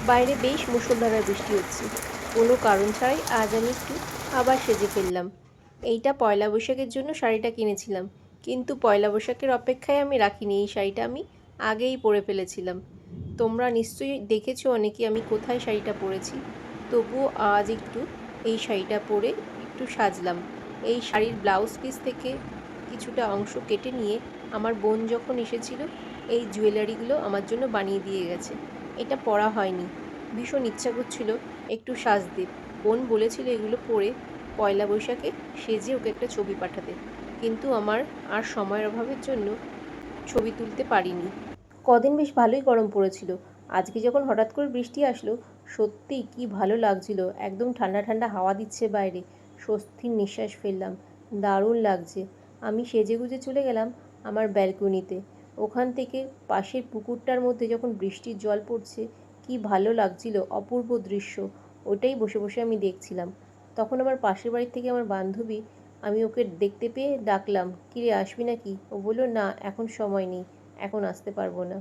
বাইরে বেশ মুষলধারে বৃষ্টি হচ্ছে। কোনো কারণ ছাড়াই আজ আমি একটু আবার সেজে ফেললাম। এইটা পয়লা বৈশাখের জন্য শাড়িটা কিনেছিলাম, কিন্তু পয়লা বৈশাখের অপেক্ষায় আমি রাখিনি। এই শাড়িটা আমি আগেই পরে ফেলেছিলাম। তোমরা নিশ্চয়ই দেখেছো অনেকে আমি কোথায় শাড়িটা পরেছি। তবুও আজ একটু এই শাড়িটা পরে একটু সাজলাম। এই শাড়ির ব্লাউজ পিস থেকে কিছুটা অংশ কেটে নিয়ে আমার বোন যখন এসেছিল, এই জুয়েলারিগুলো আমার জন্য বানিয়ে দিয়ে গেছে। এটা পরা হয়নি, ভীষণ ইচ্ছা করছিল একটু সাজতে। বোন বলেছিল এগুলো পরে পয়লা বৈশাখে সেজে ওকে একটা ছবি পাঠাতে, কিন্তু আমার আর সময়ের অভাবের জন্য ছবি তুলতে পারিনি। কদিন বেশ ভালোই গরম পড়েছিল। আজকে যখন হঠাৎ করে বৃষ্টি আসলো, সত্যিই কি ভালো লাগছিল। একদম ঠান্ডা ঠান্ডা হাওয়া দিচ্ছে বাইরে, স্বস্তির নিঃশ্বাস ফেললাম। দারুণ লাগছে। আমি সেজেগুজে চলে গেলাম আমার ব্যালকনিতে। ওখান থেকে পাশের পুকুরটার মধ্যে যখন বৃষ্টির জল পড়ছে, কি ভালো লাগছিল, অপূর্ব দৃশ্য। ওটাই বসে বসে আমি দেখছিলাম। তখন আমার পাশের বাড়ির থেকে আমার বান্ধবী, আমি ওকে দেখতে পেয়ে ডাকলাম, কিরে আসবি নাকি? ও বলল, না এখন সময় নেই, এখন আসতে পারবো না।